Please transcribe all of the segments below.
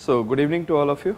So, good evening to all of you.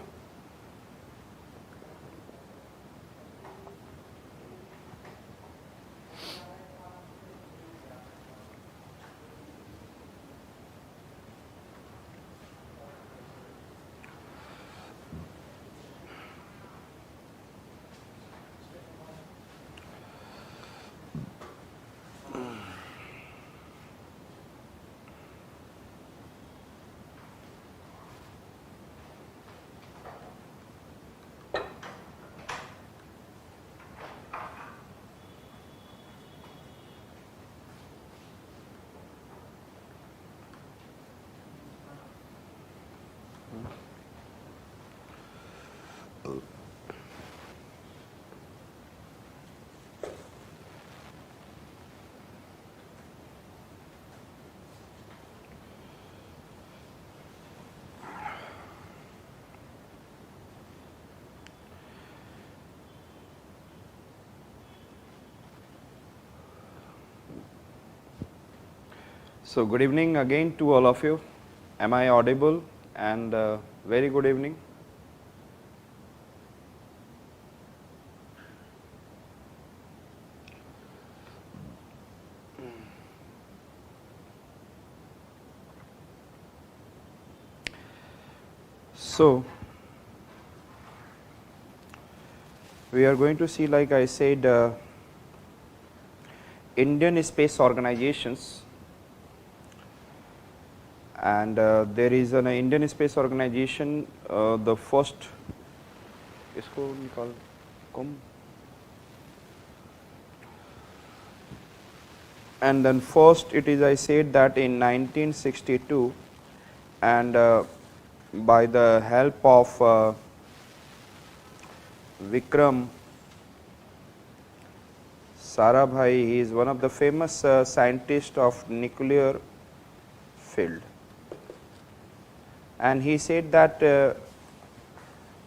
So, good evening again to all of you. Am I audible? And very good evening. So, we are going to see, like I said, Indian space organizations, and there is an Indian space organization, the first, इसको निकाल कम, and then first it is, I said that in 1962, and by the help of Vikram Sarabhai, he is one of the famous scientists of nuclear field, and he said that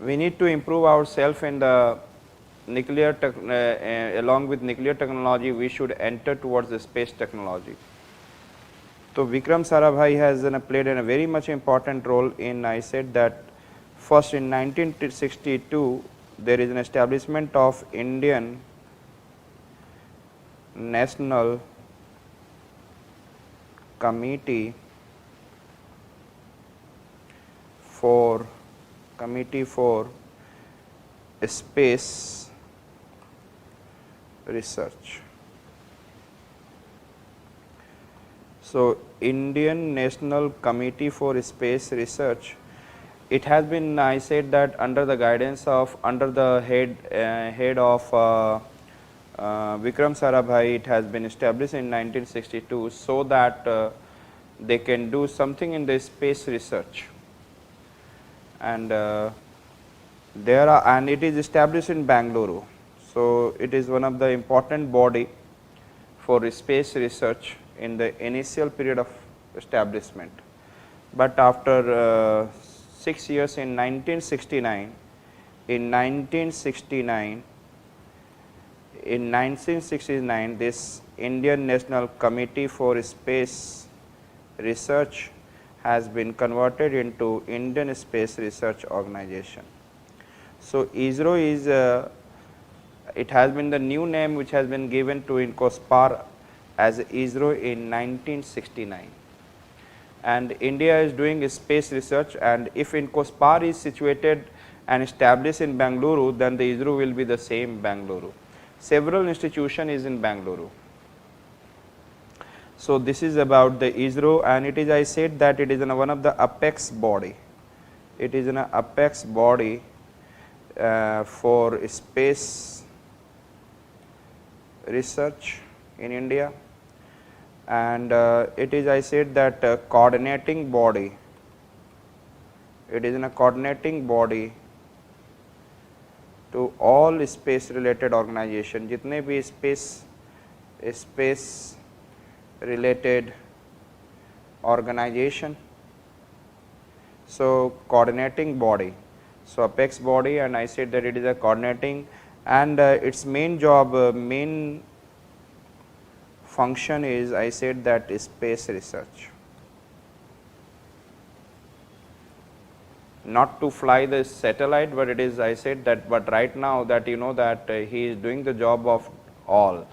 we need to improve ourselves in the nuclear along with nuclear technology, we should enter towards the space technology. So, Vikram Sarabhai has played a very much important role in, I said that first in 1962 there is an establishment of Indian National Committee for Space Research. So, Indian National Committee for Space Research, it has been, I said that under the guidance of, under the head of Vikram Sarabhai, it has been established in 1962, so that they can do something in the space research, and and it is established in Bangalore. So, it is one of the important body for space research in the initial period of establishment, but after 6 years in 1969, in 1969 this Indian National Committee for Space Research has been converted into Indian Space Research Organization. So, ISRO is it has been the new name which has been given to INCOSPAR as ISRO in 1969, and India is doing space research, and if INCOSPAR is situated and established in Bangalore, then the ISRO will be the same Bangalore. Several institution is in Bangalore. So, this is about the ISRO, and it is, I said that it is one of the apex body. It is an apex body for space research in India, and it is, I said that coordinating body. It is a coordinating body to all space related organization, जितने भी space related organization. So, coordinating body. So, apex body, and I said that it is a coordinating, and its main job, main function is, I said that space research. not to fly the satellite, but it is, I said that, but right now that you know that he is doing the job of all,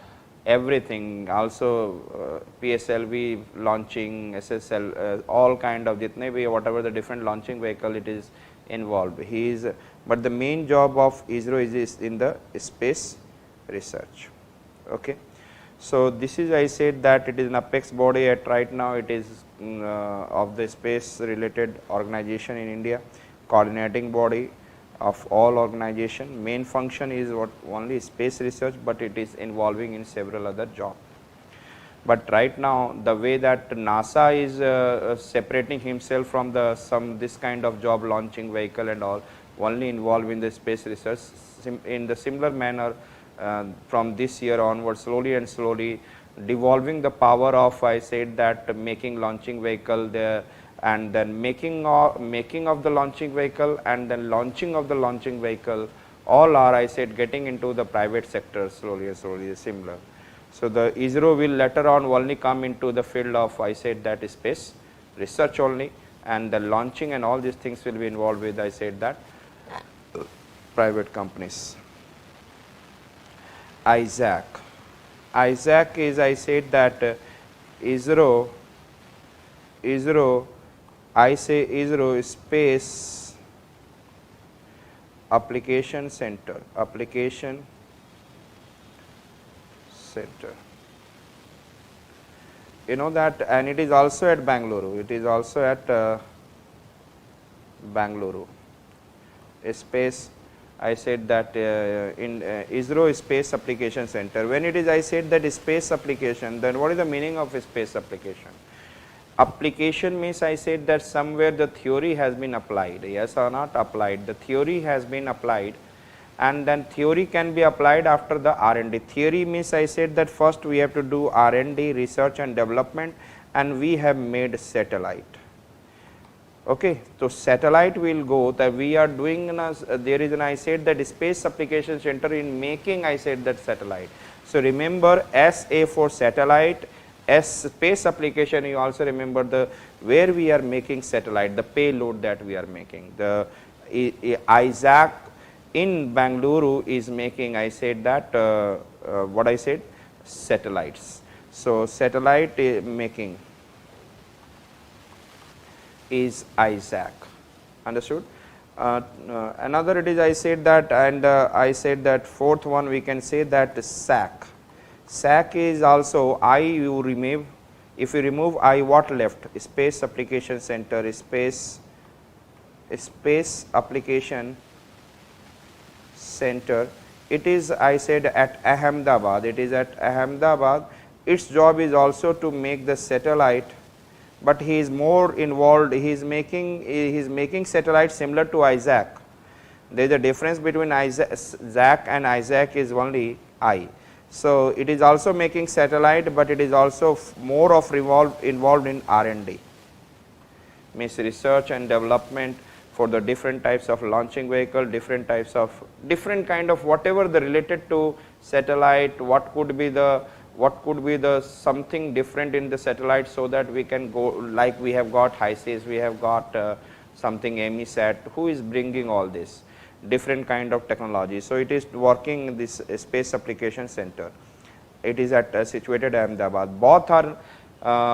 everything, also PSLV launching, SSL, all kind of jitne bhi whatever the different launching vehicle it is involved. He is, but the main job of ISRO is in the space research. Okay. So, this is, I said that it is an apex body at right now, it is of the space related organization in India, coordinating body of all organization. Main function is what only space research, but it is involving in several other jobs. But right now the way that NASA is separating himself from the this kind of job, launching vehicle and all, only involved in the space research, in the similar manner from this year onward, slowly and slowly devolving the power of, I said that, making launching vehicle there, and then making of the launching vehicle, and then launching of the launching vehicle, all are, I said, getting into the private sector slowly and slowly similar. So, the ISRO will later on only come into the field of, I said that, space research only, and the launching and all these things will be involved with, I said that, private companies. ISAC. ISAC is, I said that, ISRO, I say ISRO Space Application Center, you know that, and it is also at Bangalore, it is also at Bangalore, a space, I said that in ISRO Space Application Center. When it is, I said that space application, then what is the meaning of a space application? Application means, I said that somewhere the theory has been applied, yes or not applied, the theory has been applied, and then theory can be applied after the R&D. Theory means, I said that first we have to do R&D, research and development, and we have made satellite. Okay. So, satellite will go that we are doing, there is an, I said that, space application center in making, I said that, satellite. So, remember SA for satellite, S space application, you also remember the where we are making satellite, the payload that we are making. The ISAC in Bangalore is making, I said that, what I said, satellites. So, satellite making is ISAC, understood. Another it is, I said that, and I said that fourth one we can say that SAC. SAC is also I, you remove, if you remove I, what left? Space Application Center, space application center. It is, I said, at Ahmedabad, it is at Ahmedabad. Its job is also to make the satellite, but he is more involved, he is making satellite similar to ISAC. There is a difference between ISAC and ISAC is only I. So, it is also making satellite, but it is also more of involved in R&D, means research and development for the different types of launching vehicle, different types of different kind of whatever the related to satellite, what could be the something different in the satellite, so that we can go, like we have got HISAS, we have got something EMISAT, who is bringing all this different kind of technology. So, it is working in this space application center. It is at situated Ahmedabad. Both are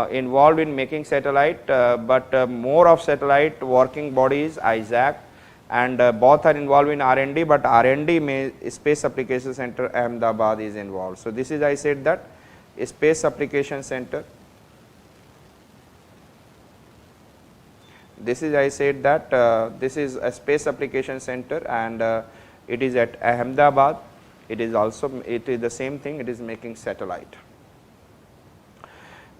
involved in making satellite, but more of satellite working body is ISAC, and both are involved in R&D, but R&D Space Application Center Ahmedabad is involved. So, this is, I said that, Space Application Center. This is, I said that, this is a Space Application Center, and it is at Ahmedabad. It is also, it is the same thing, it is making satellite.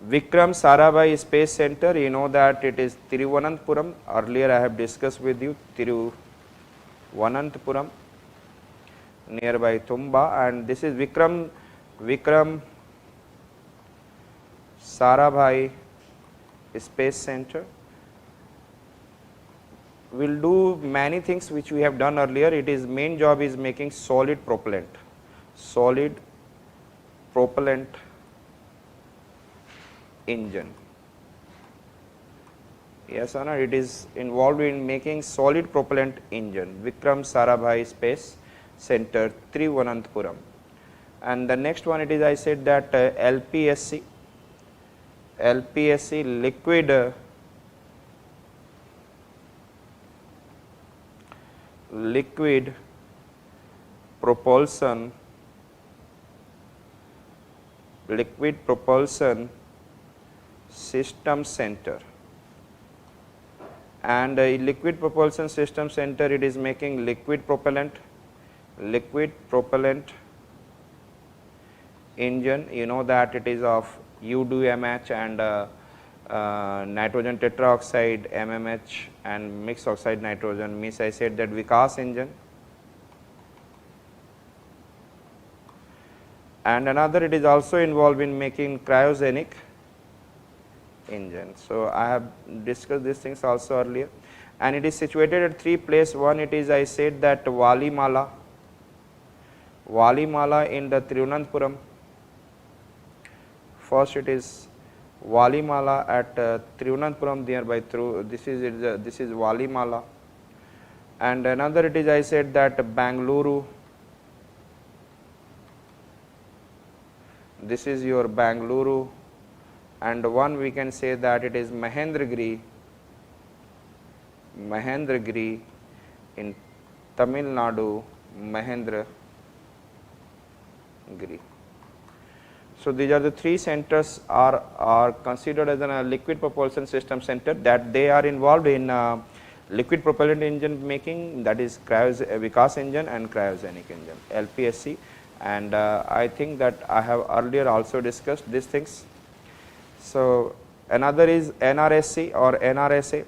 Vikram Sarabhai Space Center, you know that it is Thiruvananthapuram. Earlier I have discussed with you, Thiruvananthapuram, nearby Tumba, and this is Vikram Sarabhai Space Center. Will do many things which we have done earlier. It is main job is making solid propellant engine. Yes or no? It is involved in making solid propellant engine, Vikram Sarabhai Space Center, Thiruvananthapuram. And the next one, it is I said that LPSC, liquid liquid propulsion system center. And liquid propulsion system center, it is making liquid propellant engine. You know that it is of U2MH and nitrogen tetroxide MMH and mixed oxide nitrogen, means I said that Vikas engine. And another, it is also involved in making cryogenic engine. So I have discussed these things also earlier, and it is situated at 3 places. One, it is I said that Valimala in the Thiruvananthapuram. First, it is Valimala at Thiruvananthapuram nearby. This is Valimala, and another, it is I said that Bangalore. This is your Bangalore, and one we can say that it is Mahendragiri in Tamil Nadu, Mahendragiri. So these are the 3 centers are considered as a liquid propulsion system center, that they are involved in liquid propellant engine making, that is Vikas engine and cryogenic engine, LPSC. And I think that I have earlier also discussed these things. So another is NRSC or NRSA.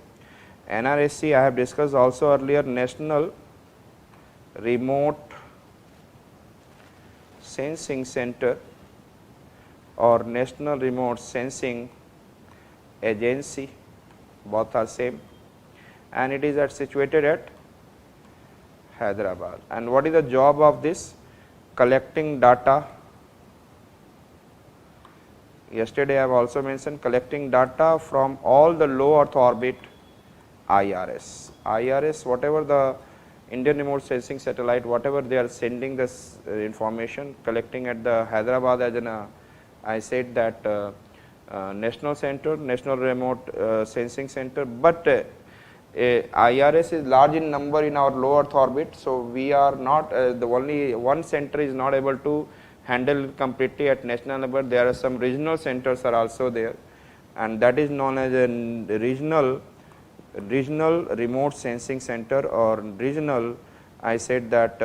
NRSC I have discussed also earlier, National Remote Sensing Center or National Remote Sensing Agency, both are same, and it is situated at Hyderabad. And what is the job of this? Collecting data. Yesterday I have also mentioned collecting data from all the low Earth orbit IRS, whatever the Indian remote sensing satellite, whatever they are sending this information, collecting at the Hyderabad as an I said that national center, national remote sensing center, but IRS is large in number in our low Earth orbit, so we are not the only one center is not able to handle completely at national level. There are some regional centers are also there, and that is known as a regional remote sensing center or regional, I said that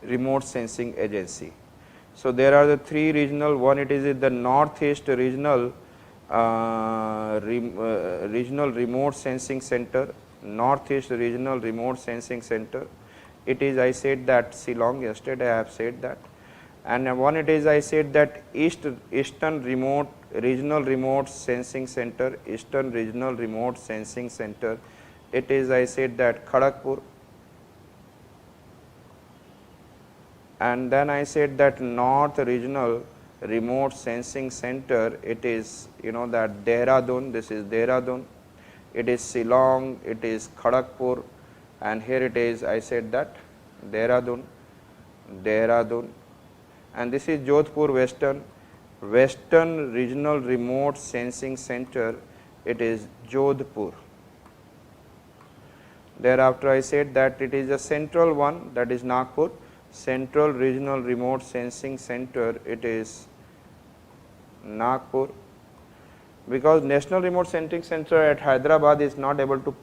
remote sensing agency. So there are the 3 regional, one it is the Northeast regional regional remote sensing center, Northeast regional remote sensing center. It is I said that Shillong, yesterday I have said that. And one it is I said that Eastern regional remote sensing center, Eastern regional remote sensing center. It is I said that Kharagpur. And then I said that North regional remote sensing center, it is that Dehradun, this is Dehradun, it is Shillong, it is Kharagpur, and here it is I said that Dehradun, and this is Jodhpur Western regional remote sensing center, it is Jodhpur. Thereafter I said that it is a central one, that is Nagpur, Central Regional Remote Sensing Center, it is Nagpur, because National Remote Sensing Center at Hyderabad is not able to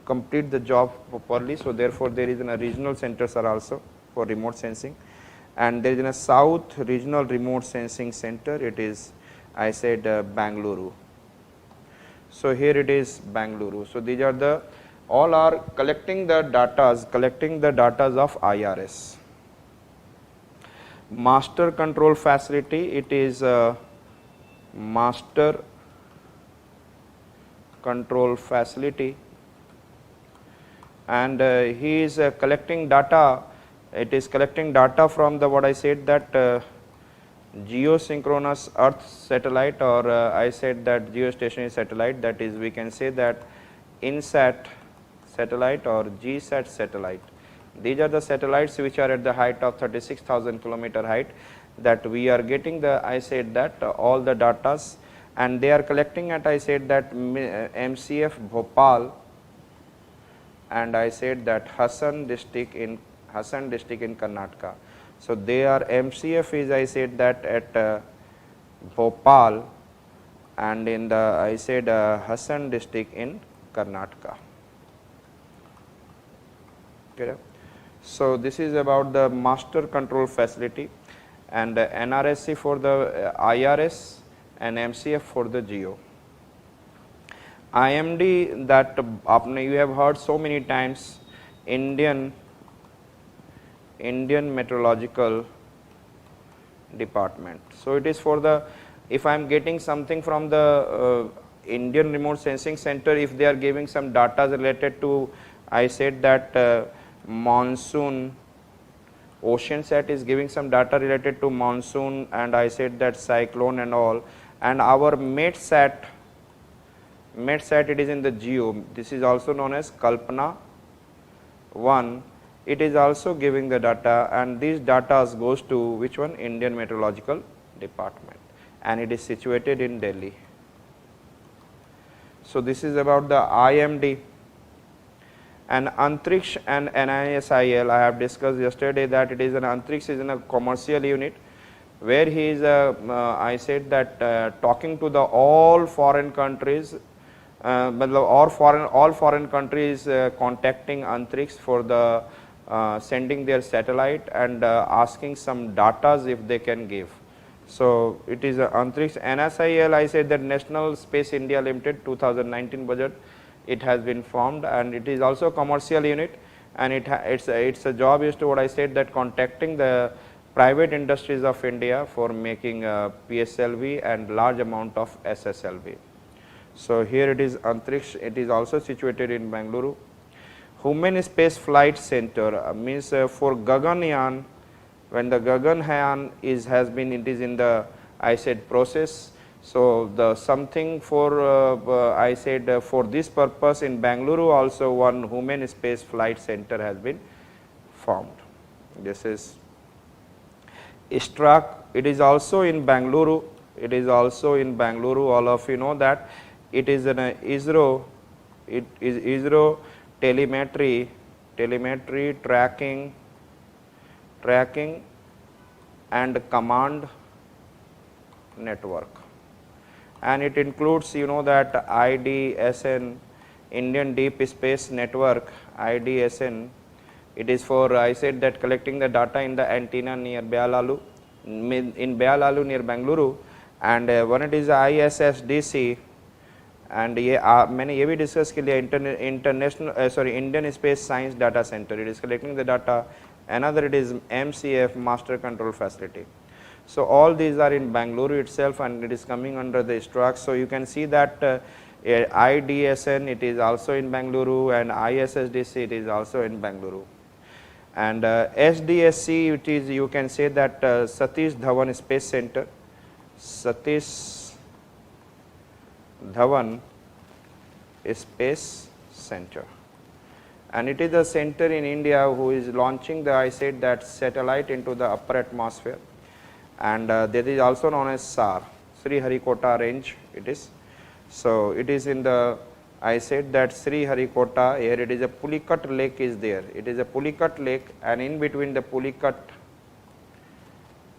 complete the job properly. So therefore there is a regional centers are also for remote sensing, and there is a South Regional Remote Sensing Center, it is I said Bangalore. So here it is Bangalore. So these are the all are collecting the datas of IRS. Master control facility, it is master control facility, and he is collecting data. It is collecting data from the what I said that geosynchronous Earth satellite, or I said that geostationary satellite, that is we can say that INSAT satellite or GSAT satellite. These are the satellites which are at the height of 36,000 kilometer height, that we are getting the, I said that all the datas, and they are collecting at, I said that MCF Bhopal, and I said that Hassan district in Karnataka. So they are, MCF is, I said that at Bhopal, and in the, I said Hassan district in Karnataka. Okay. So this is about the master control facility, and NRSC for the IRS and MCF for the GEO. IMD, that you have heard so many times, Indian Meteorological Department. So it is for the, if I am getting something from the Indian Remote Sensing Center, if they are giving some data related to, I said that monsoon, OceanSat is giving some data related to monsoon, and I said that cyclone and all, and our METSAT, it is in the GEO, this is also known as Kalpana 1, it is also giving the data, and these data goes to which one? Indian Meteorological Department, and it is situated in Delhi. So this is about the IMD. And Antriksh and NISIL, I have discussed yesterday that it is an Antriksh is in a commercial unit, where he is I said that talking to the all foreign countries, all foreign countries contacting Antriksh for the sending their satellite and asking some datas if they can give. So it is Antriksh. NSIL, I said that National Space India Limited 2019 budget, it has been formed, and it is also a commercial unit, and its a job is to what I said that contacting the private industries of India for making PSLV and large amount of SSLV. So here it is Antriksh, it is also situated in Bangalore. Human Space Flight Center means for Gaganyaan, when the Gaganyaan has been, it is in the, I said, process. So the something for I said for this purpose in Bangalore also one Human Space Flight Center has been formed. This is ISTRAC, it is also in Bangalore, it is also in Bangalore, all of you know that it is an ISRO, it is ISRO telemetry tracking and command network, and it includes, you know, that IDSN, Indian Deep Space Network, IDSN. It is for, I said that collecting the data in the antenna near Bealalu, in Bealalu near Bangalore, and one it is ISSDC, and ये मैंने ये भी discuss के लिए international Indian Space Science Data Center, it is collecting the data. Another it is MCF, Master Control Facility. So all these are in Bangalore itself, and it is coming under the ISTRAC. So you can see that IDSN, it is also in Bangalore, and ISSDC, it is also in Bangalore. And SDSC, it is, you can say that Satish Dhawan Space Center, Satish Dhawan Space Center, and it is a center in India who is launching the, I said that satellite into the upper atmosphere, and that is also known as SAR, Sriharikota range it is. So it is in the, I said that Sriharikota, here it is a Pulicat lake is there, it is a Pulicat lake, and in between the Pulicat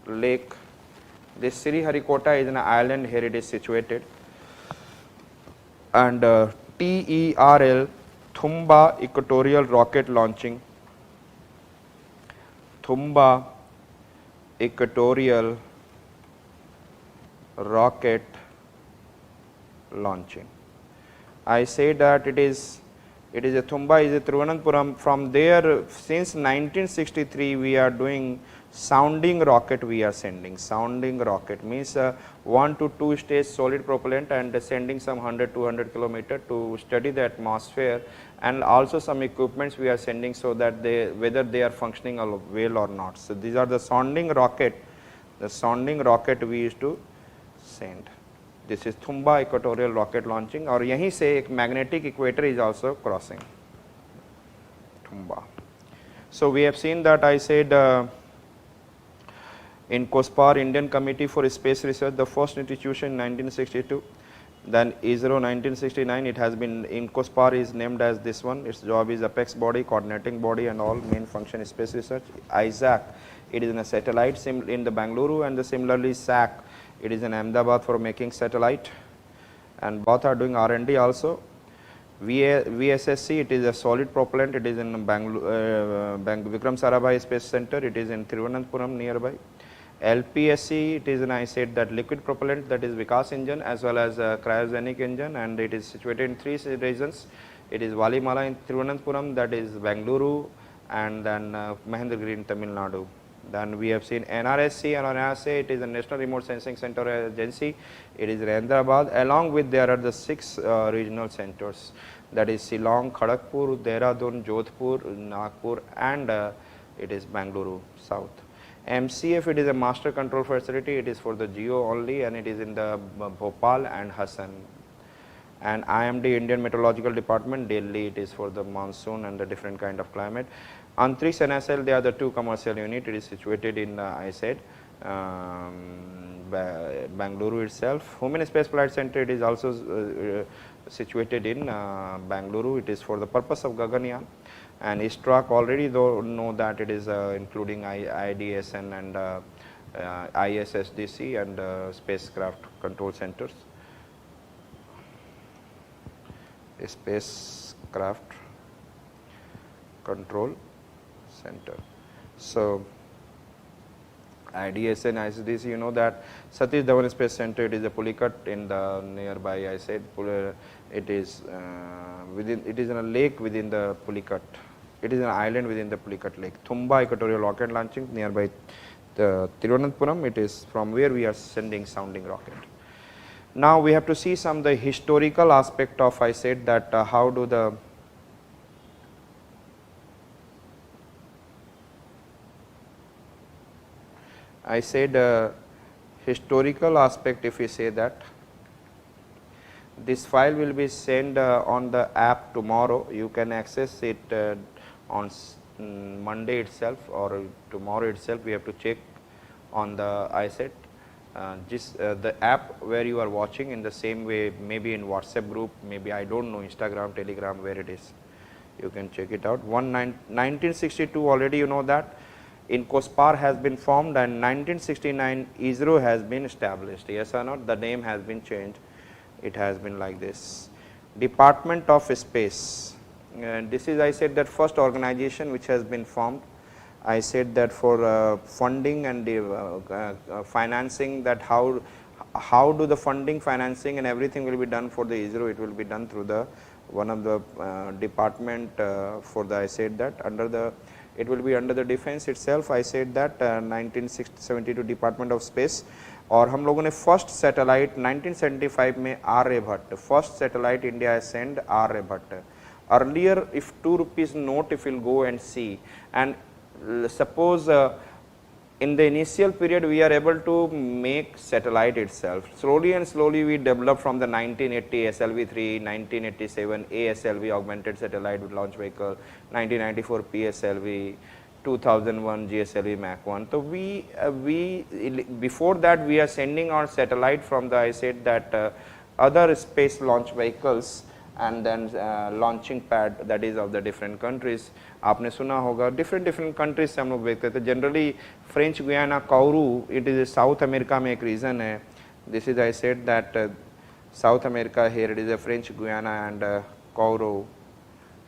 lake, this Sriharikota is an island, here it is situated, and TERL, Thumba Equatorial Rocket Launching, Thumba Equatorial Rocket Launching. I say that it is a Thumba is a Thiruvananthapuram. From there, since 1963 we are doing sounding rocket, we are sending sounding rocket, means 1 to 2 stage solid propellant, and sending some 100-200 kilometer to study the atmosphere, and also some equipments we are sending, so that whether they are functioning well or not. So these are the sounding rocket the sounding rocket we used to send. This is Thumba equatorial rocket launching, और यहीं से एक magnetic equator is also crossing, Thumba. So we have seen that I said in COSPAR, Indian Committee for Space Research, the first institution in 1962, then ISRO 1969, it has been, in COSPAR is named as this one, its job is apex body, coordinating body and all, main function is space research. ISAC, it is in a satellite in the Bangalore, and similarly SAC, it is in Ahmedabad for making satellite, and both are doing R&D also. VSSC, it is a solid propellant, it is in Bangalore, Vikram Sarabhai Space Center, it is in Thiruvananthapuram nearby. LPSC, it is an, I said that liquid propellant, that is Vikas engine as well as cryogenic engine, and it is situated in 3 regions. It is Valimala in Thiruvananthapuram, that is Bangalore, and then Mahendragiri in Tamil Nadu. Then we have seen NRSC and NRSA, it is a National Remote Sensing Center Agency, it is in Ahmedabad, along with there are the 6 regional centers, that is Shillong, Kharagpur, Dehradun, Jodhpur, Nagpur, and it is Bangalore South. MCF, it is a master control facility, it is for the geo only, and it is in the Bhopal and Hassan. And IMD, Indian Meteorological Department, Delhi, it is for the monsoon and the different kind of climate. Antrix NSL, they are the 2 commercial unit, it is situated in, I said, Bangalore itself. Human Space Flight Center, it is also situated in Bangalore, it is for the purpose of Gaganyaan. And ISTRAC, already know that it is including IDSN and ISSDC and spacecraft control centers. Spacecraft control center. So IDSN, ISSDC, you know that Satish Dhawan Space Center, it is a Pulicat in the nearby, I said, it is within, it is in a lake within the Pulicat. It is an island within the Pulicat lake. Thumba equatorial rocket launching nearby the Thiruvananthapuram, it is from where we are sending sounding rocket. Now we have to see some the historical aspect of, I said that how do the I said historical aspect, if we say that this file will be sent on the app tomorrow, you can access it on Monday itself or tomorrow itself. We have to check on the ISET, the app where you are watching, in the same way, maybe in WhatsApp group, maybe I don't know, Instagram, Telegram, where it is, you can check it out. 1962 already you know that in COSPAR has been formed, and 1969 ISRO has been established, yes or not, the name has been changed, it has been like this. Department of Space, this is, I said that first organization which has been formed. I said that for funding and financing, that how do the funding, financing and everything will be done for the ISRO, it will be done through the one of the department for the, I said that under the, it will be under the defense itself. I said that 1972 Department of Space, और हम लोगों ने first satellite 1975 में Aryabhata, first satellite India has sent Aryabhata. Earlier, if 2 rupees note, if you'll go and see, and suppose in the initial period we are able to make satellite itself. Slowly and slowly we develop from the 1980 SLV3, 1987 ASLV augmented satellite with launch vehicle, 1994 PSLV, 2001 GSLV Mach 1. So we before that we are sending our satellite from the, I said that other space launch vehicles and then launching pad, that is of the different countries. आपने सुना होगा different countries से हम लोग देखते थे. Generally French Guiana, Kourou, it is South America में एक region है. This is, I said that South America, here it is a French Guiana and Kourou.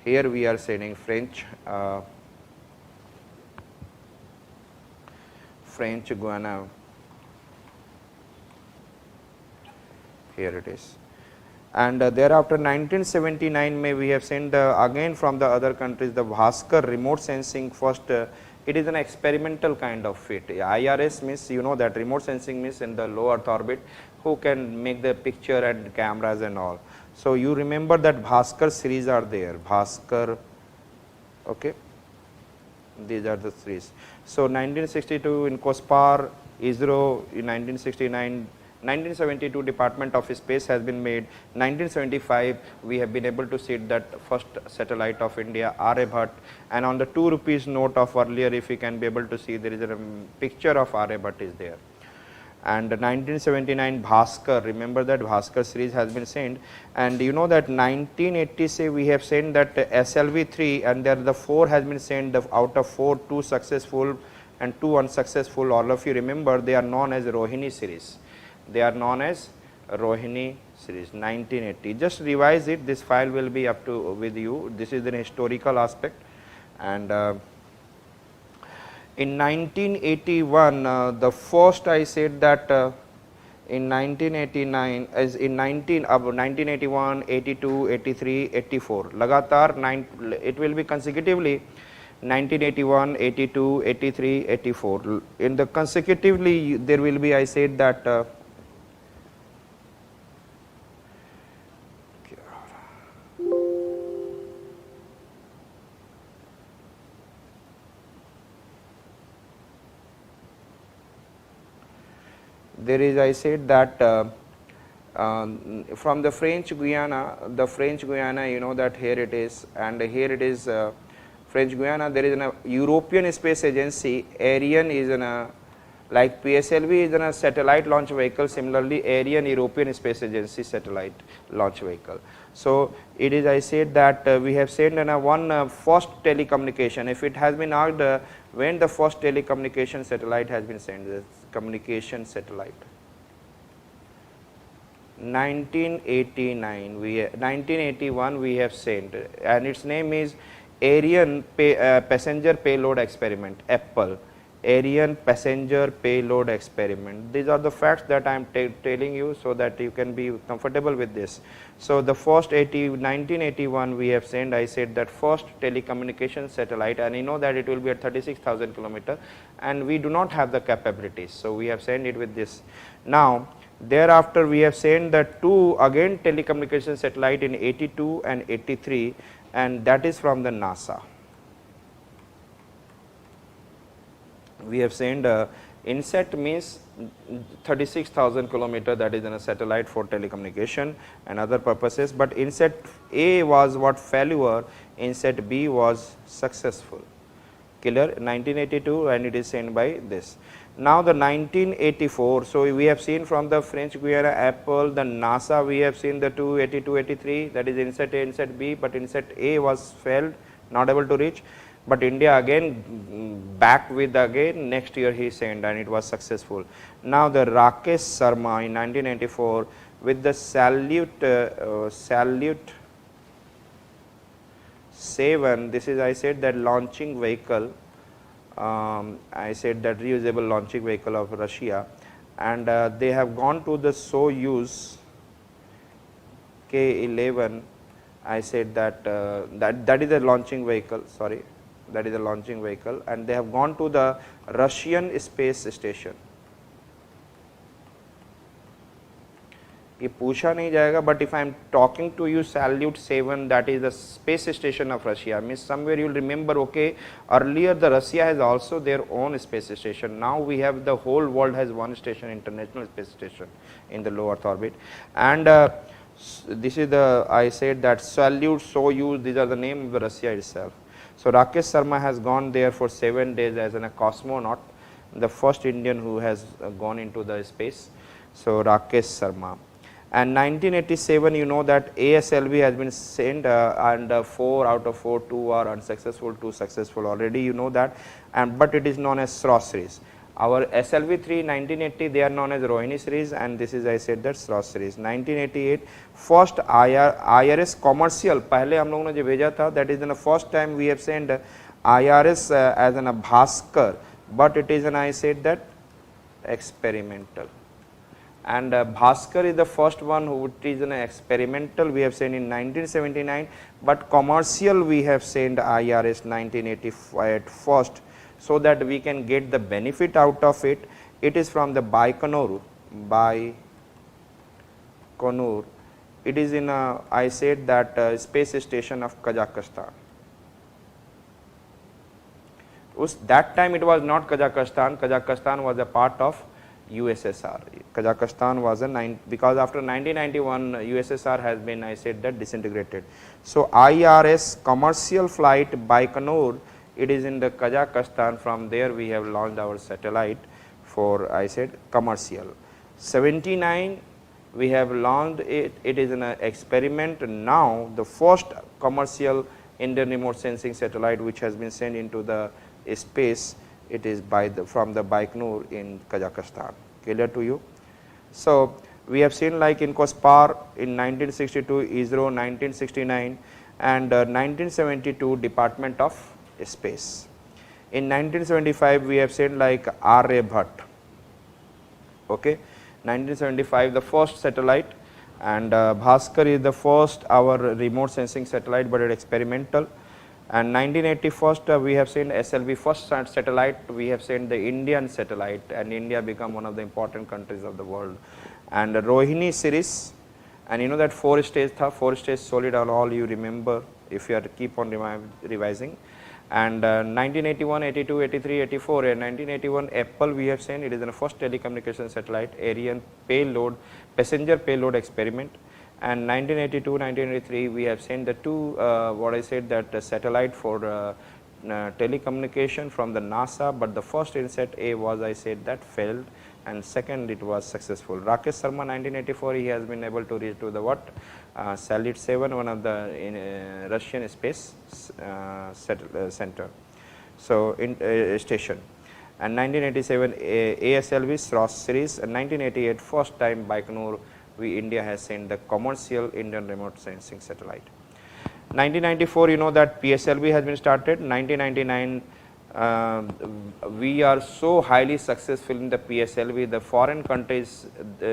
Here we are sending French Guiana. Here it is. And thereafter 1979 may we have sent again from the other countries the Bhaskar remote sensing first. It is an experimental kind of fit. IRS means, you know that remote sensing means in the low earth orbit, who can make the picture and cameras and all. So you remember that Bhaskar series are there, Bhaskar, okay, these are the series. So 1962 in COSPAR ISRO in 1969, 1972 Department of Space has been made. 1975 we have been able to see that first satellite of India, Aryabhat, and on the 2 rupees note of earlier, if you can be able to see, there is a picture of Aryabhat is there. And 1979 Bhaskar, remember that Bhaskar series has been sent, and you know that 1980 say we have sent that SLV3, and there the 4 has been sent, out of 4, 2 successful and 2 unsuccessful. All of you remember, they are known as Rohini series. They are known as Rohini series. 1980. Just revise it. This file will be up to with you. This is an historical aspect. And in 1981, the first I said that in 1989, as in 1981, 82, 83, 84, लगातार it will be consecutively 1981, 82, 83, 84. In the consecutively, there will be, I said that there is, I said that from the French Guiana, you know that here it is, and here it is French Guiana. There is a European Space Agency, Ariane is a, like PSLV is a satellite launch vehicle, similarly Ariane, European Space Agency satellite launch vehicle. So it is, I said that we have sent one first telecommunication. If it has been asked when the first telecommunication satellite has been sent, the communication satellite, 1989, 1981 we have sent, and its name is Ariane Passenger Payload Experiment, Apple. Ariane Passenger Payload Experiment. These are the facts that I am telling you, so that you can be comfortable with this. So the first 1981 we have sent, I said that first telecommunication satellite, and you know that it will be at 36,000 kilometer, and we do not have the capabilities. So we have sent it with this. Now thereafter we have sent the 2 again telecommunication satellite in 82 and 83, and that is from the NASA. We have sent INSAT, means 36,000 kilometer, that is in a satellite for telecommunication and other purposes, but INSAT A was what failure, INSAT B was successful. Clear? 1982, and it is sent by this. Now the 1984, so we have seen from the French Guiana, Apple, the NASA, we have seen the 2, 82, 83, that is INSAT A, INSAT B, but INSAT A was failed, not able to reach. But India again back with again next year he sent, and it was successful. Now the Rakesh Sharma in 1994 with the Salyut 7, this is, I said that launching vehicle, I said that reusable launching vehicle of Russia, and they have gone to the Soyuz K11. I said that that is a launching vehicle, sorry, that is a launching vehicle, and they have gone to the Russian space station. ये पूछा नहीं जाएगा, but if I am talking to you Salyut 7, that is the space station of Russia, means somewhere you will remember, okay, earlier the Russia has also their own space station. Now we have, the whole world has one station, International Space Station in the low Earth orbit, and this is the, I said that Salyut, Soyuz, these are the name of the Russia itself. So Rakesh Sharma has gone there for 7 days as a cosmonaut, the first Indian who has gone into the space. So Rakesh Sharma. And 1987, you know that ASLV has been sent, and 4 out of 4, 2 are unsuccessful, 2 successful already, you know that, and but it is known as SROS series. Our SLV3 1980, they are known as Rohini series, and this is, I said that SROS series. 1988 first IRS commercial, पहले हम लोगों ने जो भेजा था, that is the first time we have sent IRS as a Bhaskar, but it is an, I said that experimental. And Bhaskar is the first one who is an experimental, we have sent in 1979, but commercial we have sent IRS 1985 at first, so that we can get the benefit out of it. It is from the Baikonur. It is in a, I said that space station of Kazakhstan. That time it was not Kazakhstan. Kazakhstan was a part of USSR. Kazakhstan was because after 1991 USSR has been, I said that, disintegrated. So IRS commercial flight Baikonur, it is in the Kazakhstan. From there we have launched our satellite for, I said, commercial. 79 we have launched it, it is an experiment. Now the first commercial Indian remote sensing satellite which has been sent into the space, it is by the from the Baikonur in Kazakhstan. Clear to you? So we have seen like in COSPAR in 1962, ISRO 1969, and 1972 Department of Space. In 1975 we have seen like Aryabhat. Okay, 1975 the first satellite, and Bhaskar is the first our remote sensing satellite, but it experimental. And 1981 we have seen SLV first satellite, we have sent the Indian satellite, and India become one of the important countries of the world. And Rohini series, and you know that 4 stage tha, 4 stage solid, all you remember if you are keep on revising. And 1981, 82, 83, 84, and 1981 Apple we have seen, it is the first telecommunication satellite, Ariane payload, passenger payload experiment. And 1982, 1983 we have sent the two what I said that satellite for telecommunication from the NASA, but the first INSAT A was, I said, that failed, and second it was successful. Rakesh Sharma 1984 he has been able to reach to the what Salyut 7, one of the Russian space center, so in station. And 1987 ASLV Ross series, and 1988 first time Baikonur India has sent the commercial Indian remote sensing satellite. 1994 you know that PSLV has been started. 1999 we are so highly successful in the PSLV, the foreign countries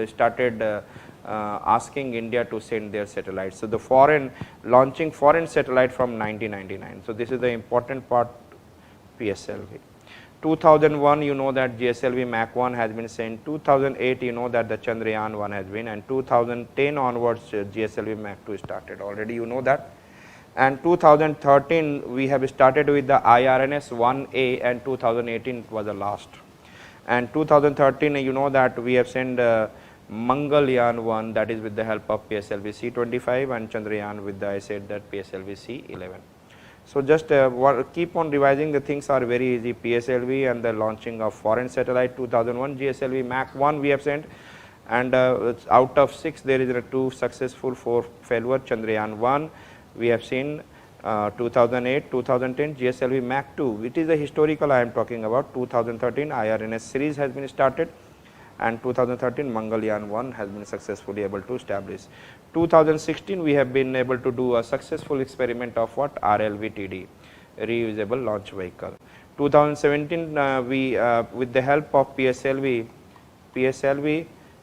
started asking India to send their satellites. So the foreign launching foreign satellite from 1999. So this is the important part, PSLV. 2001 you know that GSLV Mach 1 has been sent. 2008 you know that the Chandrayaan 1 has been, and 2010 onwards GSLV Mach 2 started already, you know that. And 2013 we have started with the IRNS 1A, and 2018 was the last. And 2013 you know that we have sent Mangalyaan 1, that is with the help of PSLV C-25, and Chandrayaan with the, I said that, PSLV C-11. So just keep on revising, the things are very easy. PSLV and the launching of foreign satellite. 2001 GSLV Mach 1 we have sent, and out of 6 there is 2 successful, 4 failure. Chandrayaan 1 we have seen 2008, 2010 GSLV Mach 2, it is a historical I am talking about. 2013 IRNS series has been started, and 2013 Mangalyaan 1 has been successfully able to establish. 2016 we have been able to do a successful experiment of what, RLVTD, reusable launch vehicle. 2017 we with the help of PSLV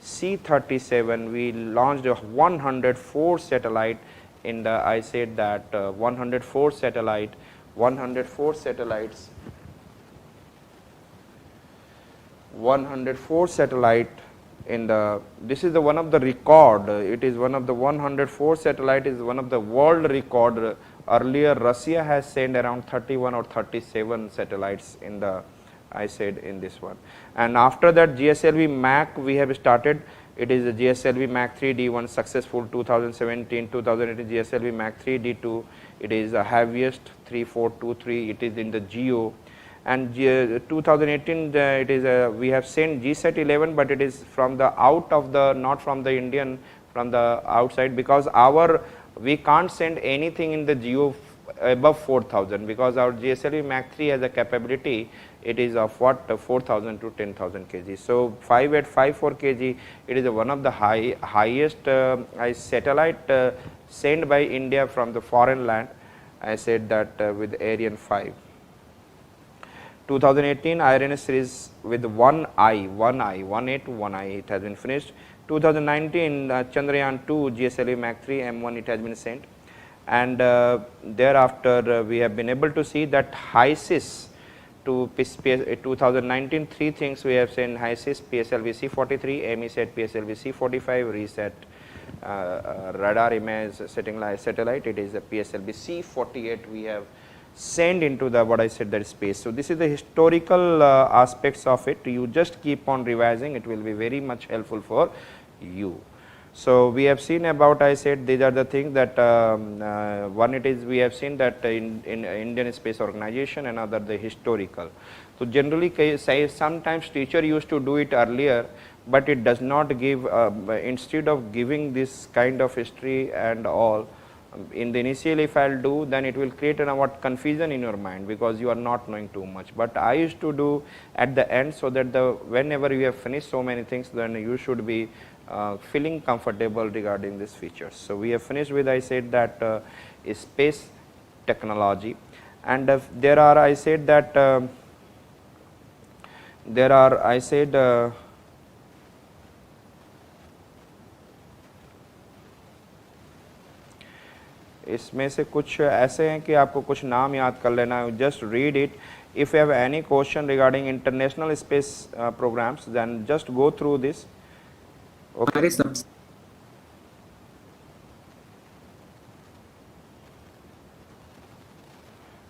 C-37 we launched 104 satellite in the, I said that 104 satellites in the, this is the one of the record, it is one of the 104 satellite is one of the world record. Earlier Russia has sent around 31 or 37 satellites in the, I said, in this one. And after that GSLV Mach we have started, it is the GSLV Mach 3 D1 successful. 2017, 2018 GSLV Mach 3 D2, it is the heaviest 3423, it is in the GEO. And 2018 it is we have sent GSAT 11, but it is from the out of the, not from the Indian, from the outside, because our we can't send anything in the GEO above 4000, because our GSLV Mach 3 has a capability, it is of what, 4000 to 10,000 kg. So 5 at 54 kg, it is one of the highest satellite sent by India from the foreign land. I said that with Ariane 5. 2018 IRNS series with 1A to 1I, it has been finished. 2019 Chandrayaan 2 GSLV Mach 3 M1, it has been sent. And thereafter we have been able to see that HISIS to 2019 3 things we have seen: HISIS, PSLV C-43, MESAT PSLV C-45, RESAT radar image satellite, it is a PSLV C-48 we have sent into the what I said, that space. So, this is the historical aspects of it. You just keep on revising, it will be very much helpful for you. So, we have seen about, I said these are the things that one, it is we have seen that in Indian Space Organization, another the historical. So, generally say sometimes teacher used to do it earlier, but it does not give instead of giving this kind of history and all in the initial, if I will do, then it will create a what confusion in your mind, because you are not knowing too much. But I used to do at the end, so that the whenever you have finished so many things, then you should be feeling comfortable regarding these features. So, we have finished with, I said that space technology, and there are, I said that there are, I said इसमें से कुछ ऐसे हैं कि आपको कुछ नाम याद कर लेना है, just read it. If you have any question regarding international space programs, then just go through this. Okay.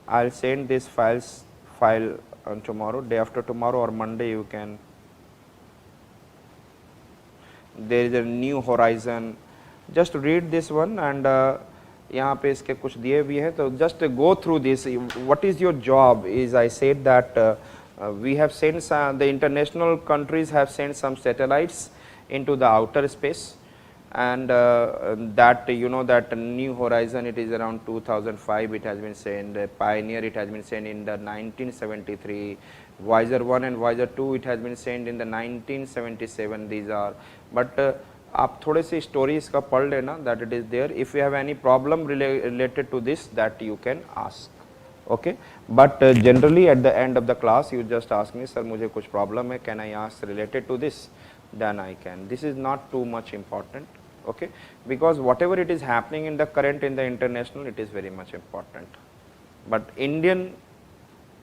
I'll send this file on tomorrow, day after tomorrow or Monday you can. There is a new horizon. Just read this one, and यहाँ पे इसके कुछ दिए भी हैं, तो just go through this. What is your job is, I said that we have sent the international countries have sent some satellites into the outer space, and that you know that New Horizon, it is around 2005 it has been sent. Pioneer, it has been sent in the 1973. Voyager 1 and Voyager 2, it has been sent in the 1977. These are, but आप थोड़े से story इसका पढ़ लेना, that it is there. If you have any problem related to this, that you can ask. Okay, but generally at the end of the class you just ask me, sir मुझे कुछ problem है, can I ask related to this, then I can. This is not too much important, okay, because whatever it is happening in the current in the international, it is very much important, but Indian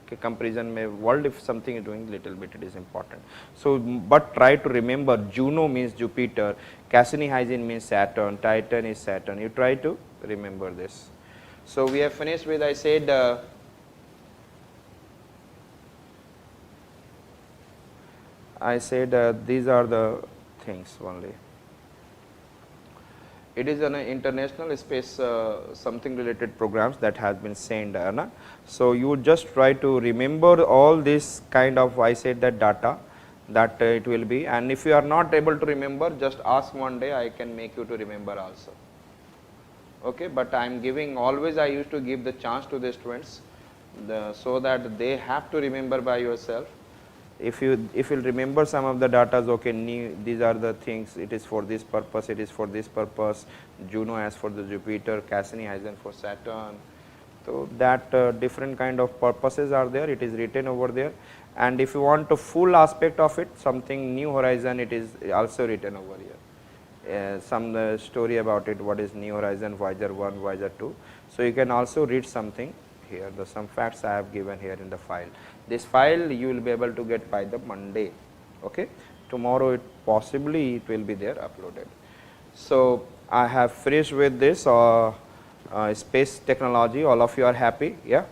के comparison में world, if something is doing little bit, it is important. So, but try to remember, Juno means Jupiter, Cassini Hygiene means Saturn, Titan is Saturn. You try to remember this. So, we have finished with, I said these are the things only. It is an international space something related programs that has been sent. So, you just try to remember all this kind of, I said that data that it will be, and if you are not able to remember, just ask one day, I can make you to remember also. Okay, but I am giving, always I used to give the chance to the students so that they have to remember by yourself. If you remember some of the data, okay, these are the things, it is for this purpose, it is for this purpose, Juno as for the Jupiter, Cassini Hygiene for Saturn. So, that different kind of purposes are there, it is written over there, and if you want a full aspect of it, something New Horizon, it is also written over here. Some story about it, what is New Horizon, Voyager 1, Voyager 2. So, you can also read something here, some facts I have given here in the file. This file you will be able to get by the Monday, okay. Tomorrow possibly it will be there uploaded. So, I have finished with this space technology. All of you are happy, yeah?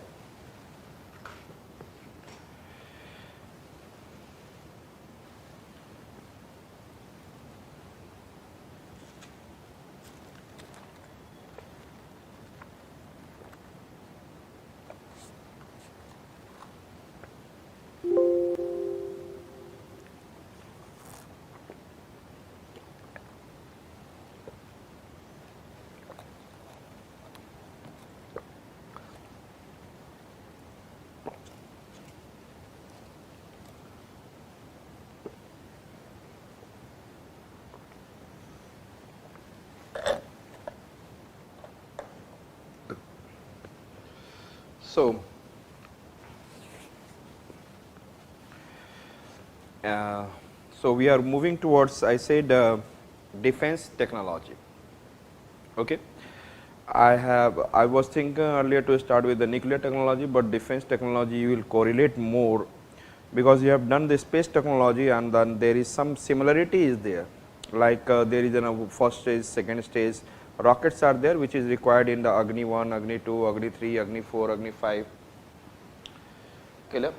So, so we are moving towards, I said defense technology, okay. I was thinking earlier to start with the nuclear technology, but defense technology you will correlate more, because you have done the space technology and then there is some similarity is there, like there is a first stage, second stage, rockets are there which is required in the Agni 1, Agni 2, Agni 3, Agni 4, Agni 5. clear.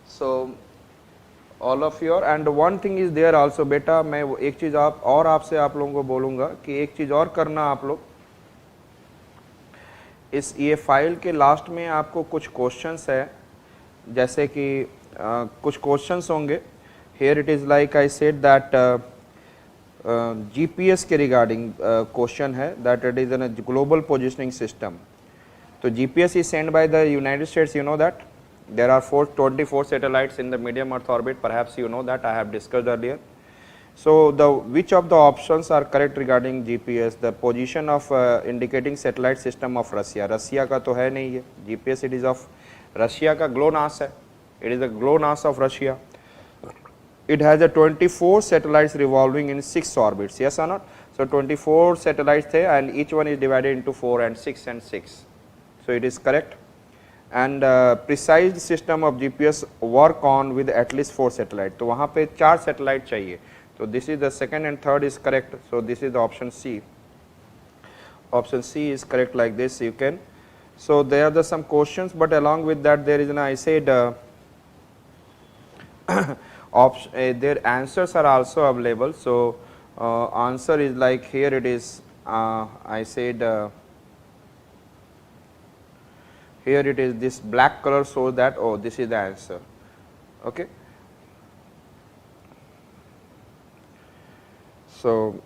So all of your, and one thing is there also बेटा, मैं एक चीज़ आप और आपसे आप लोगों को बोलूँगा कि एक चीज़ और करना आप लोग, इस ये फाइल के लास्ट में आपको कुछ क्वेश्चंस है, जैसे कि कुछ क्वेश्चंस होंगे. Here it is like I said that GPS के रिगार्डिंग क्वेश्चन है, that it is an global positioning system. तो GPS is send by the United States, you know that. There are 24 satellites in the medium earth orbit, perhaps you know that, I have discussed earlier. So which of the options are correct regarding GPS? The position of indicating satellite system of Russia. Russia का तो है नहीं है GPS, it is of Russia का GLONASS है, it is the GLONASS of Russia. It has a 24 satellites revolving in 6 orbits, yes or not? So 24 satellites थे and each one is divided into 4 and 6 and 6. So it is correct. And precise system of GPS work on with at least 4 satellites. तो वहाँ पे 4 satellite चाहिए. So this is the second and third is correct. So this is the option C. Option C is correct like this. You can. So there are some questions, but along with that there is an, I said their answers are also available. So answer is like here it is. I said. Here it is, this black color shows that, oh, this is the answer. Okay. So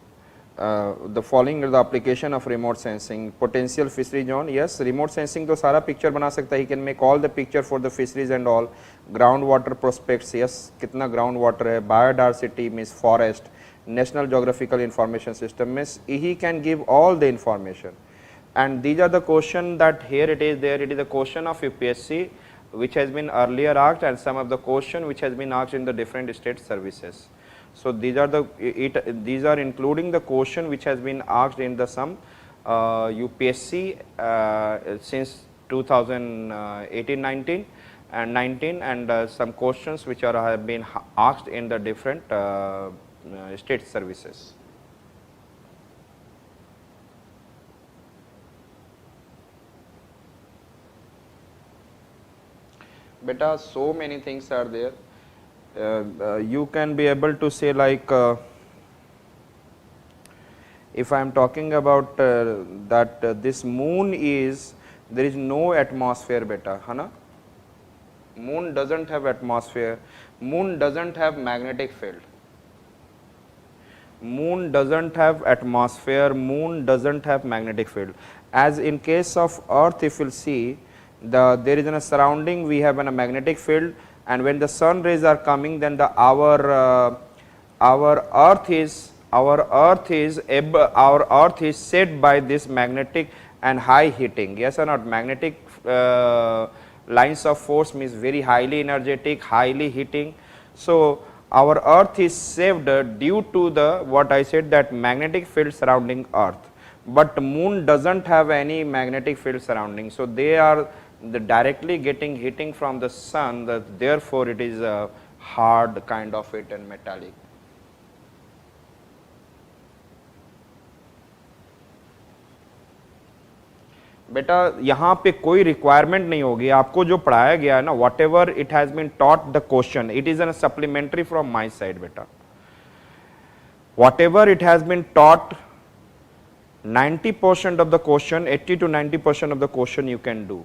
the following is the application of remote sensing. Potential fishery zone, yes, remote sensing तो सारा picture बना सकता है. He can make all the picture for the fisheries and all. Groundwater prospects, yes, कितना groundwater है. Biodiversity means forest. National Geographical Information System means he can give all the information. And these are the question that here it is there, it is a question of UPSC which has been earlier asked, and some of the question which has been asked in the different state services. So these are the, these are including the question which has been asked in the some UPSC since 2018-19 and 19, and some questions which are have been asked in the different state services. Beta, so many things are there. You can be able to say like, if I am talking about that this moon is, there is no atmosphere beta, है ना? Moon doesn't have atmosphere, moon doesn't have magnetic field. Moon doesn't have atmosphere, moon doesn't have magnetic field. As in case of earth, if you will see, there is in a surrounding we have a magnetic field, and when the sun rays are coming, then the our earth is set by this magnetic and high heating, yes or not? Magnetic lines of force means very highly energetic, highly heating. So our earth is saved due to the what I said, that magnetic field surrounding earth, but moon doesn't have any magnetic field surrounding. So they are directly getting heating from the sun, therefore it is a hard kind of it and metallic. बेटा यहाँ पे कोई requirement नहीं होगी, आपको जो पढ़ाया गया है ना, whatever it has been taught the question, it is an supplementary from my side बेटा. Whatever it has been taught, 90% of the question, 80 to 90% of the question you can do.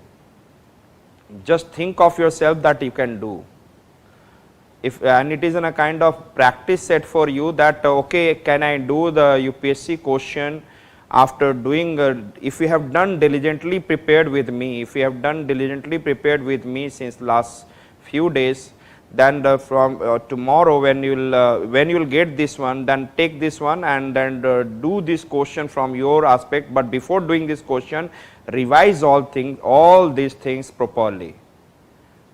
Just think of yourself that you can do. If, and it is in a kind of practice set for you that okay, can I do the UPSC question after doing, if you have done diligently prepared with me, if you have done diligently prepared with me since last few days, then from tomorrow when you will get this one, then take this one and then do this question from your aspect. But before doing this question, revise all these things properly,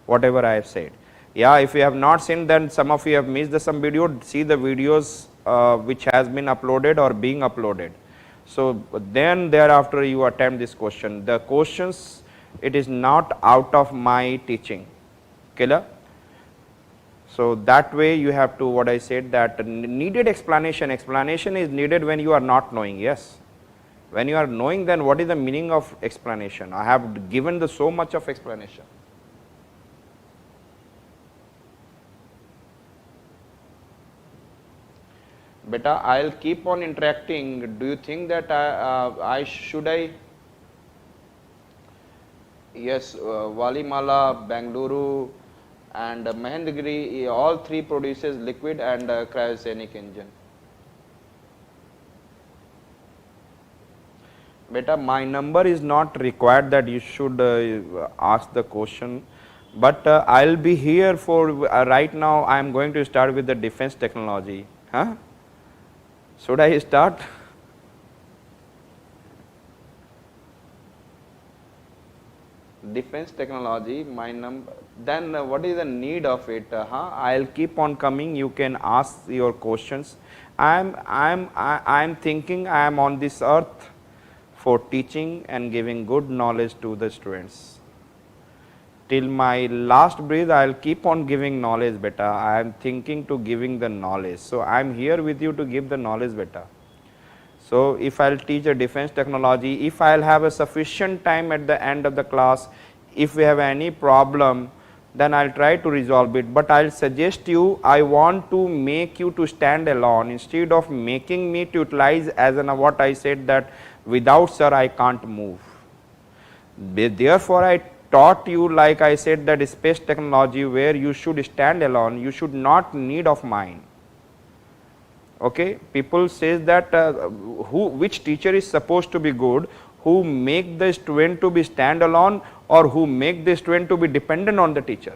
whatever I have said. Yeah, if you have not seen, then some of you have missed some video. See the videos which has been uploaded or being uploaded. So then thereafter you attempt this question. The questions, it is not out of my teaching. Clear? So that way you have to, what I said, that needed explanation is needed when you are not knowing. Yes, when you are knowing, then what is the meaning of explanation? I have given so much of explanation. beta I'll keep on interacting. Do you think that I should I? Yes, Valimala, Bangalore and Mahendragiri, all three produces liquid and cryogenic engine. Beta, my number is not required that you should ask the question, but I'll be here for right now. I am going to start with the defense technology. Huh? Should I start? Defense technology, my number. Then what is the need of it? I'll keep on coming. You can ask your questions. I'm thinking I am on this earth for teaching and giving good knowledge to the students. Till my last breath, I'll keep on giving knowledge, beta. I am thinking to giving the knowledge. So I am here with you to give the knowledge, beta. So if I'll teach a defense technology, if I'll have a sufficient time at the end of the class, if we have any problem, then I'll try to resolve it. But I'll suggest you, I want to make you to stand alone instead of making me to utilize as an what I said that without sir I can't move. Therefore, I taught you like I said that space technology where you should stand alone, you should not need of mine. Okay, people says that which teacher is supposed to be good, who make the student to be stand alone or who make the student to be dependent on the teacher.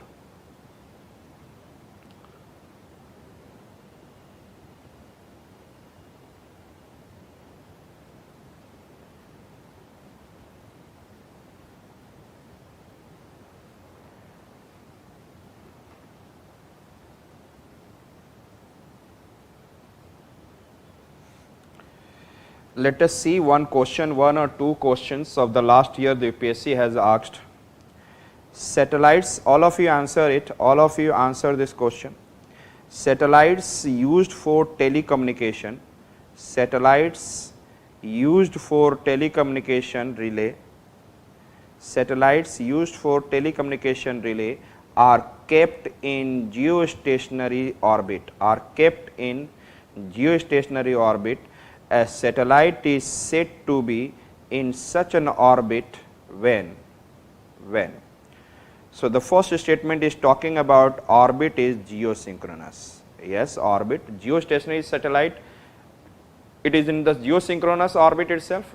Let us see one question, one or two questions of the last year the UPSC has asked. Satellites, all of you answer it, all of you answer this question. Satellites used for telecommunication, satellites used for telecommunication relay, satellites used for telecommunication relay are kept in geostationary orbit, are kept in geostationary orbit. A satellite is said to be in such an orbit when. So, the first statement is talking about orbit is geosynchronous. Yes, orbit, geostationary satellite, it is in the geosynchronous orbit itself.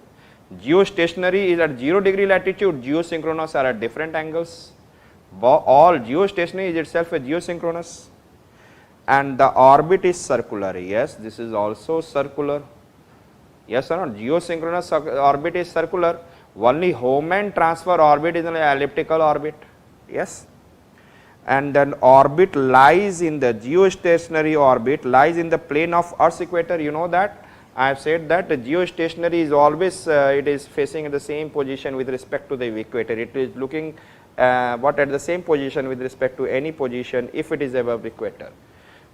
Geostationary is at 0 degree latitude, geosynchronous are at different angles. All geostationary is itself a geosynchronous, and the orbit is circular. Yes, this is also circular. Yes or not? Geosynchronous orbit is circular. Only Hohmann transfer orbit is an elliptical orbit. Yes. And then orbit lies in the geostationary orbit, lies in the plane of Earth's equator. You know that? I have said that the geostationary is always, it is facing the same position with respect to the equator. It is looking at the same position with respect to any position if it is above equator.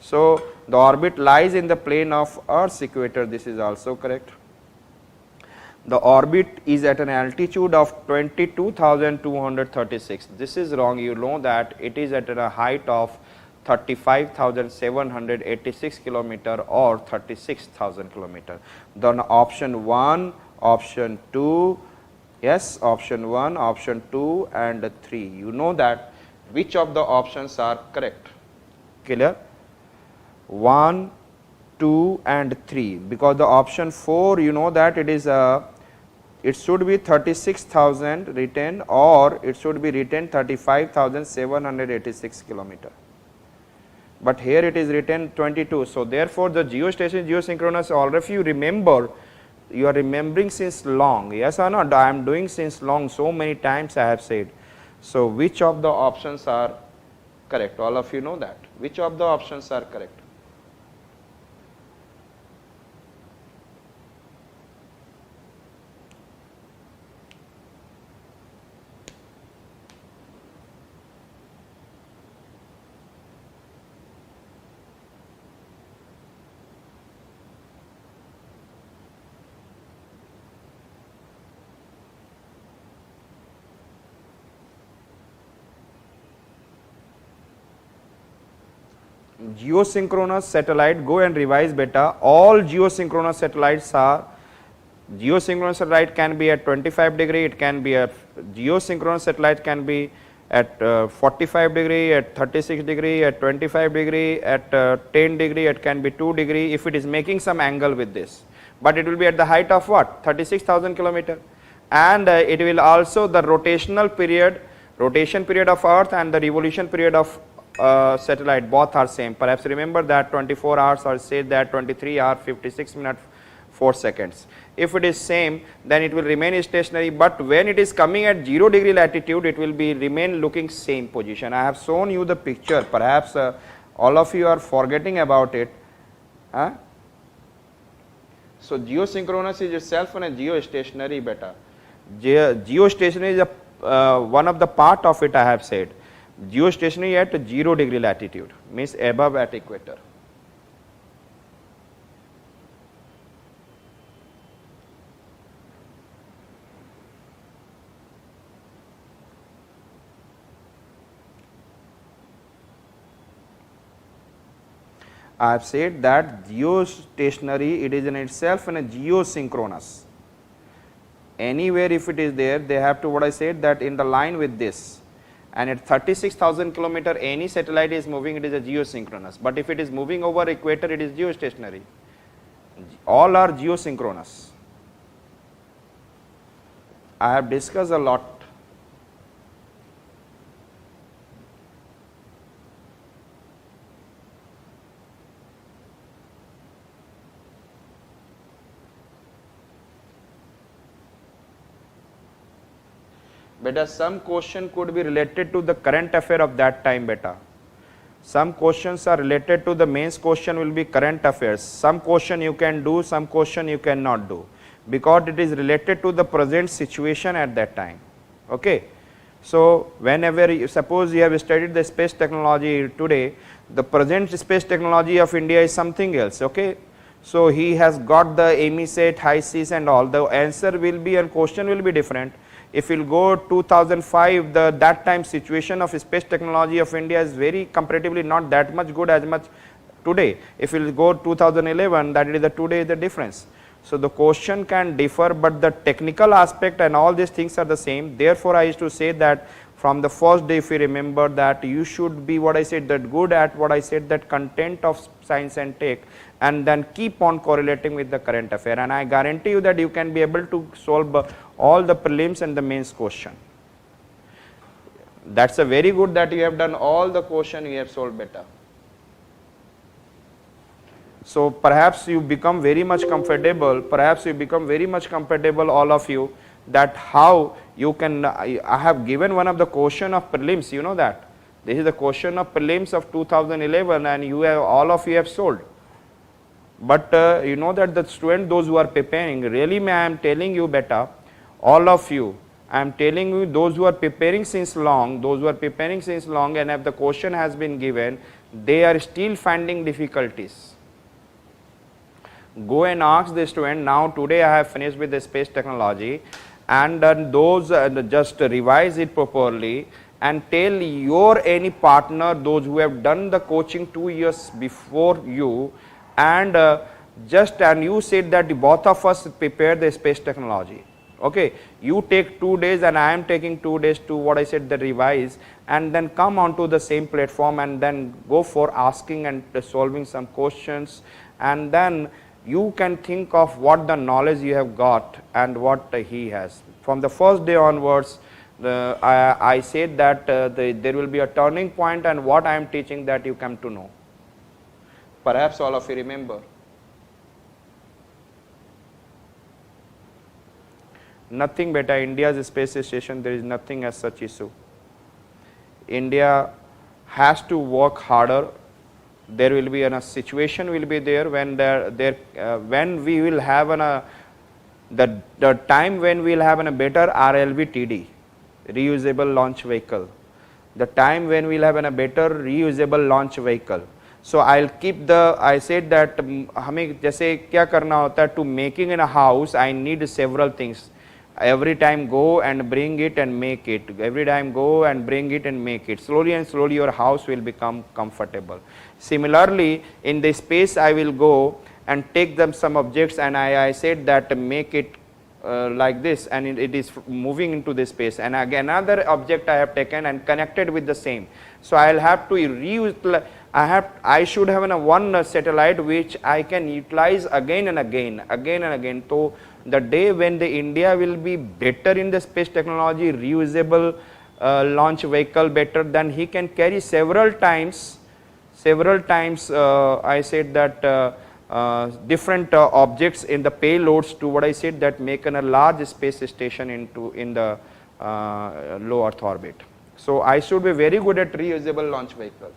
So, the orbit lies in the plane of Earth's equator. This is also correct. The orbit is at an altitude of 22,236. This is wrong. You know that it is at a height of 35,786 kilometer or 36,000 kilometer. Then option 1, option 2, yes, option 1, option 2 and 3. You know that which of the options are correct. Clear? 1, 2 and 3, because the option 4 you know that it is it should be 36,000 written or it should be written 35,786 kilometer, but here it is written 22. So, therefore, the geostationary geosynchronous, all of you remember, you are remembering since long, yes or not? I am doing since long, so many times I have said. So, which of the options are correct? All of you know that. Which of the options are correct? geosynchronous satellite, go and revise beta. All geosynchronous satellites are, geosynchronous satellite can be at 25 degree, it can be at, geosynchronous satellite can be at 45 degree, at 36 degree, at 25 degree, at 10 degree, it can be 2 degree if it is making some angle with this. But it will be at the height of what? 36,000 kilometer. And it will also, the rotational period, rotation period of earth and the revolution period of satellite, both are same. Perhaps remember that 24 hours, or say that 23 hours 56 minutes 4 seconds. If it is same, then it will remain stationary, but when it is coming at 0 degree latitude, it will be remain looking same position. I have shown you the picture, perhaps all of you are forgetting about it. So geosynchronous is itself and a geostationary beta. Geostationary is a, one of the part of it I have said. Geostationary at 0 degree latitude, means above at equator. I have said that geostationary, it is in itself and a geosynchronous. Anywhere if it is there, they have to, what I said, that in the line with this, and at 36,000 kilometer any satellite is moving, it is a geosynchronous. But if it is moving over equator, it is geostationary. All are geosynchronous. I have discussed a lot. Beta, some question could be related to the current affair of that time, beta. Some questions are related to the mains question will be current affairs. Some question you can do, some question you cannot do, because it is related to the present situation at that time. Okay. So whenever you suppose you have studied the space technology today, the present space technology of India is something else. Okay. So he has got the EMISAT, HISEAS and all. The answer will be and question will be different. If you will go 2005, that time situation of space technology of India is very comparatively not that much good as much today. If you will go 2011, that is the today the difference. So the question can differ, but the technical aspect and all these things are the same. Therefore, I used to say that from the first day, if you remember that you should be, what I said, that good at what I said, that content of science and tech, and then keep on correlating with the current affair, and I guarantee you that you can be able to solve all the prelims and the mains question. That's a very good that you have done all the question, you have solved better. So perhaps you become very much comfortable, all of you, that how you can, I have given one of the question of prelims, you know that. This is the question of prelims of 2011 and you have, all of you have solved. But you know that the student, those who are preparing, really I am telling you better, all of you, I am telling you, those who are preparing since long, and if the question has been given, they are still finding difficulties. Go and ask the student, now today I have finished with the space technology, and those just revise it properly and tell your any partner, those who have done the coaching 2 years before you, and and you said that both of us prepare the space technology. Okay, you take 2 days and I am taking 2 days to, what I said, the revise, and then come onto the same platform and then go for asking and solving some questions, and then you can think of what the knowledge you have got and what he has. From the first day onwards, I said that there will be a turning point, and what I am teaching that you come to know. Perhaps all of you remember. Nothing better, India's space station, there is nothing as such issue. India has to work harder. There will be a situation will be there when when we will have the time when we will have a better RLV-TD, reusable launch vehicle. The time when we will have a better reusable launch vehicle. So I'll keep the, I said that हमें जैसे क्या करना होता है, to making in a house I need several things. every time go and bring it and make it, every time go and bring it and make it. Slowly and slowly your house will become comfortable. Similarly, in the space I will go and take them some objects, and I said that make it like this, and it is moving into this space, and again another object I have taken and connected with the same. So I will have to reuse, I should have one satellite which I can utilize again and again. So the day when the India will be better in the space technology, reusable launch vehicle better, then he can carry several times I said that different objects in the payloads to what I said, that make a large space station in the low Earth orbit. So I should be very good at reusable launch vehicle.